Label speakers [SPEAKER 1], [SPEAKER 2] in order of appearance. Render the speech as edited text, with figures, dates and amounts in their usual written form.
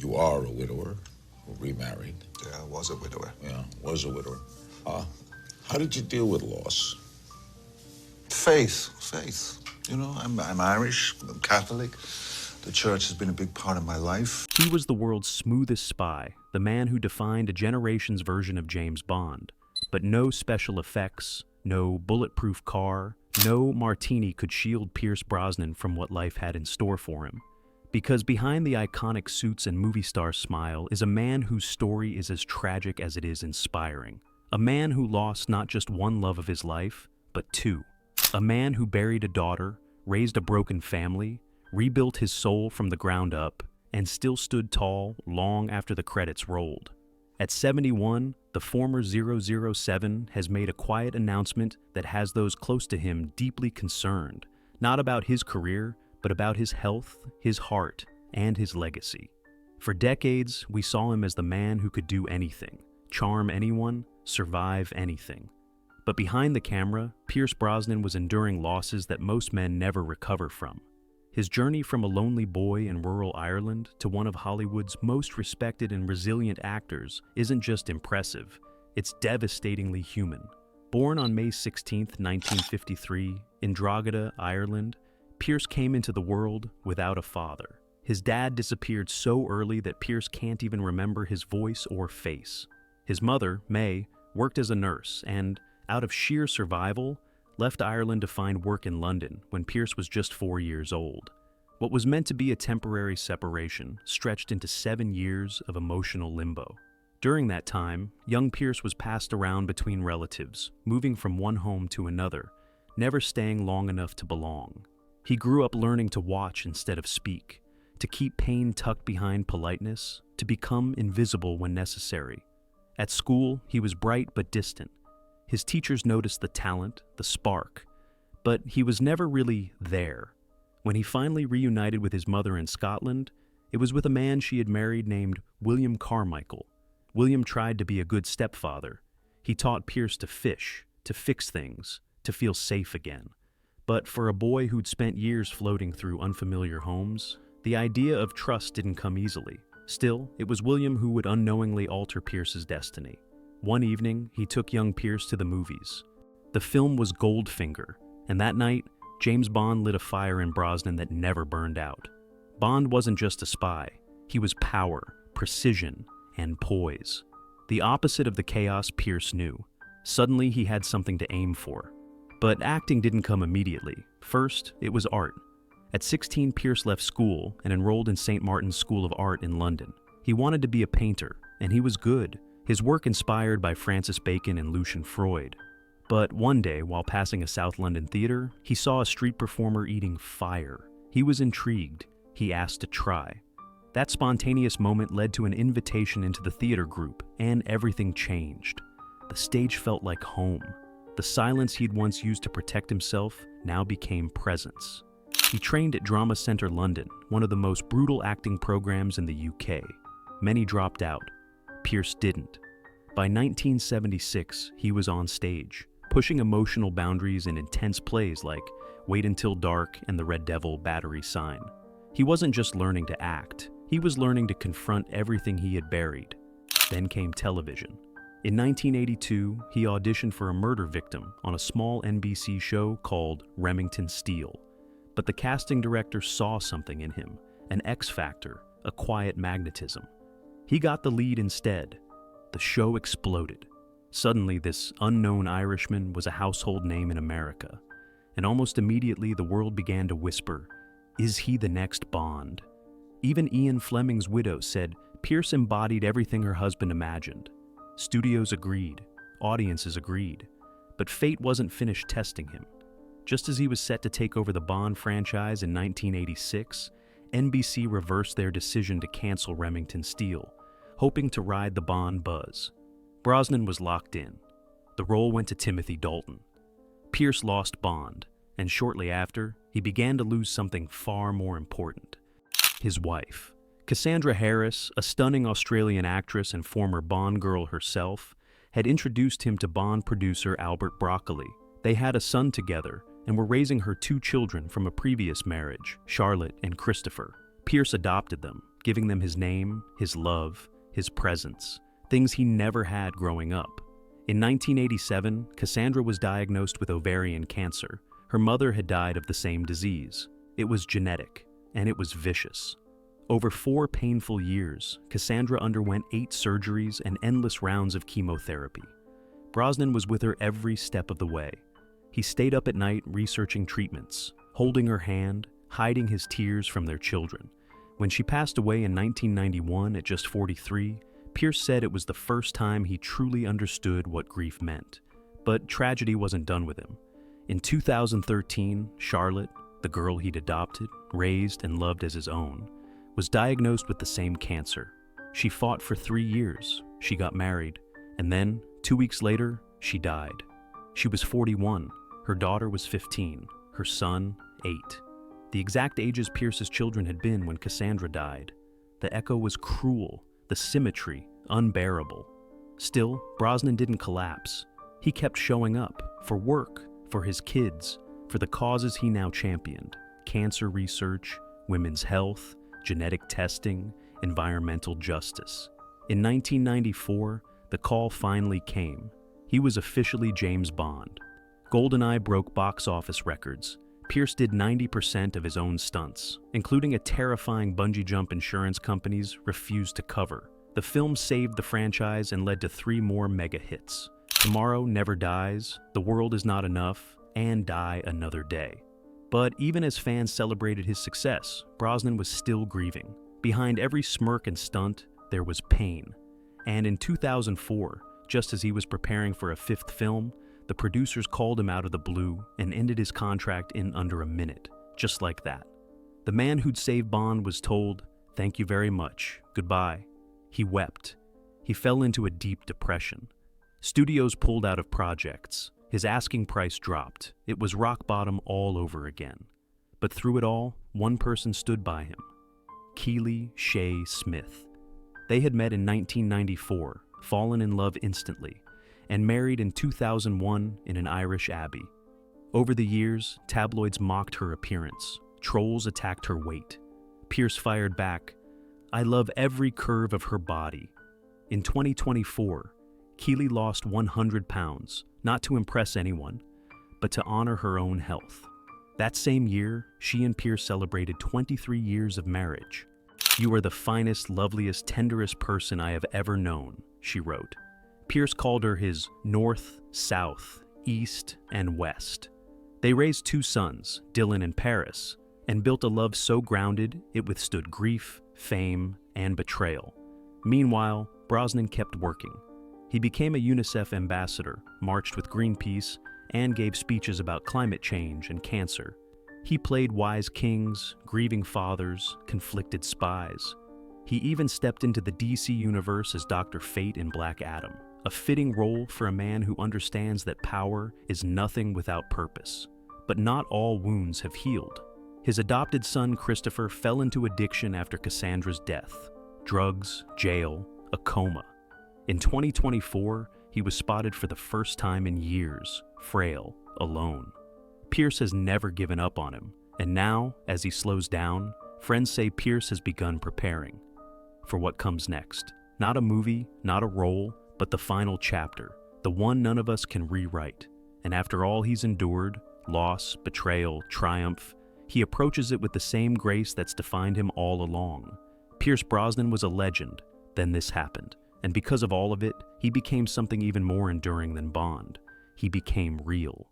[SPEAKER 1] You are a widower, remarried.
[SPEAKER 2] Yeah, I was a widower.
[SPEAKER 1] Yeah, was a widower. How did you deal with loss?
[SPEAKER 2] Faith. You know, I'm Irish, I'm Catholic. The church has been a big part of my life.
[SPEAKER 3] He was the world's smoothest spy, the man who defined a generation's version of James Bond. But no special effects, no bulletproof car, no martini could shield Pierce Brosnan from what life had in store for him. Because behind the iconic suits and movie star smile is a man whose story is as tragic as it is inspiring. A man who lost not just one love of his life, but two. A man who buried a daughter, raised a broken family, rebuilt his soul from the ground up, and still stood tall long after the credits rolled. At 71, the former 007 has made a quiet announcement that has those close to him deeply concerned, not about his career, but about his health, his heart, and his legacy. For decades, we saw him as the man who could do anything, charm anyone, survive anything. But behind the camera, Pierce Brosnan was enduring losses that most men never recover from. His journey from a lonely boy in rural Ireland to one of Hollywood's most respected and resilient actors isn't just impressive, it's devastatingly human. Born on May 16, 1953, in Drogheda, Ireland, Pierce came into the world without a father. His dad disappeared so early that Pierce can't even remember his voice or face. His mother, May, worked as a nurse and, out of sheer survival, left Ireland to find work in London when Pierce was just 4 years old. What was meant to be a temporary separation stretched into 7 years of emotional limbo. During that time, young Pierce was passed around between relatives, moving from one home to another, never staying long enough to belong. He grew up learning to watch instead of speak, to keep pain tucked behind politeness, to become invisible when necessary. At school, he was bright but distant. His teachers noticed the talent, the spark, but he was never really there. When he finally reunited with his mother in Scotland, it was with a man she had married named William Carmichael. William tried to be a good stepfather. He taught Pierce to fish, to fix things, to feel safe again. But for a boy who'd spent years floating through unfamiliar homes, the idea of trust didn't come easily. Still, it was William who would unknowingly alter Pierce's destiny. One evening, he took young Pierce to the movies. The film was Goldfinger, and that night, James Bond lit a fire in Brosnan that never burned out. Bond wasn't just a spy. He was power, precision, and poise. The opposite of the chaos Pierce knew. Suddenly, he had something to aim for. But acting didn't come immediately. First, it was art. At 16, Pierce left school and enrolled in St. Martin's School of Art in London. He wanted to be a painter, and he was good. His work inspired by Francis Bacon and Lucian Freud. But one day, while passing a South London theater, he saw a street performer eating fire. He was intrigued. He asked to try. That spontaneous moment led to an invitation into the theater group, and everything changed. The stage felt like home. The silence he'd once used to protect himself now became presence. He trained at Drama Centre London, one of the most brutal acting programs in the UK. Many dropped out. Pierce didn't. By 1976, he was on stage, pushing emotional boundaries in intense plays like Wait Until Dark and The Red Devil Battery Sign. He wasn't just learning to act, he was learning to confront everything he had buried. Then came television. In 1982, he auditioned for a murder victim on a small NBC show called Remington Steele. But the casting director saw something in him, an X factor, a quiet magnetism. He got the lead instead. The show exploded. Suddenly, this unknown Irishman was a household name in America. And almost immediately, the world began to whisper, is he the next Bond? Even Ian Fleming's widow said Pierce embodied everything her husband imagined. Studios agreed. Audiences agreed. But fate wasn't finished testing him. Just as he was set to take over the Bond franchise in 1986, NBC reversed their decision to cancel Remington Steele, hoping to ride the Bond buzz. Brosnan was locked in. The role went to Timothy Dalton. Pierce lost Bond, and shortly after, he began to lose something far more important: his wife. Cassandra Harris, a stunning Australian actress and former Bond girl herself, had introduced him to Bond producer Albert Broccoli. They had a son together and were raising her 2 children from a previous marriage, Charlotte and Christopher. Pierce adopted them, giving them his name, his love, his presence, things he never had growing up. In 1987, Cassandra was diagnosed with ovarian cancer. Her mother had died of the same disease. It was genetic, and it was vicious. Over 4 painful years, Cassandra underwent 8 surgeries and endless rounds of chemotherapy. Brosnan was with her every step of the way. He stayed up at night researching treatments, holding her hand, hiding his tears from their children. When she passed away in 1991 at just 43, Pierce said it was the first time he truly understood what grief meant. But tragedy wasn't done with him. In 2013, Charlotte, the girl he'd adopted, raised, and loved as his own, was diagnosed with the same cancer. She fought for 3 years, she got married, and then, 2 weeks later, she died. She was 41, her daughter was 15, her son, 8. The exact ages Pierce's children had been when Cassandra died. The echo was cruel, the symmetry unbearable. Still, Brosnan didn't collapse. He kept showing up, for work, for his kids, for the causes he now championed: cancer research, women's health, genetic testing, environmental justice. In 1994, the call finally came. He was officially James Bond. GoldenEye broke box office records. Pierce did 90% of his own stunts, including a terrifying bungee jump insurance companies refused to cover. The film saved the franchise and led to 3 more mega hits: Tomorrow Never Dies, The World Is Not Enough, and Die Another Day. But even as fans celebrated his success, Brosnan was still grieving. Behind every smirk and stunt, there was pain. And in 2004, just as he was preparing for a 5th film, the producers called him out of the blue and ended his contract in under a minute, just like that. The man who'd saved Bond was told, "Thank you very much, goodbye." He wept. He fell into a deep depression. Studios pulled out of projects. His asking price dropped. It was rock bottom all over again. But through it all, one person stood by him: Keely Shea Smith. They had met in 1994, fallen in love instantly, and married in 2001 in an Irish abbey. Over the years, tabloids mocked her appearance. Trolls attacked her weight. Pierce fired back, "I love every curve of her body." In 2024, Keely lost 100 pounds, not to impress anyone, but to honor her own health. That same year, she and Pierce celebrated 23 years of marriage. "You are the finest, loveliest, tenderest person I have ever known," she wrote. Pierce called her his North, South, East, and West. They raised 2 sons, Dylan and Paris, and built a love so grounded it withstood grief, fame, and betrayal. Meanwhile, Brosnan kept working. He became a UNICEF ambassador, marched with Greenpeace, and gave speeches about climate change and cancer. He played wise kings, grieving fathers, conflicted spies. He even stepped into the DC universe as Dr. Fate in Black Adam, a fitting role for a man who understands that power is nothing without purpose. But not all wounds have healed. His adopted son, Christopher, fell into addiction after Cassandra's death. Drugs, jail, a coma. In 2024, he was spotted for the first time in years, frail, alone. Pierce has never given up on him, and now, as he slows down, friends say Pierce has begun preparing for what comes next. Not a movie, not a role, but the final chapter, the one none of us can rewrite. And after all he's endured, loss, betrayal, triumph, he approaches it with the same grace that's defined him all along. Pierce Brosnan was a legend, then this happened. And because of all of it, he became something even more enduring than Bond. He became real.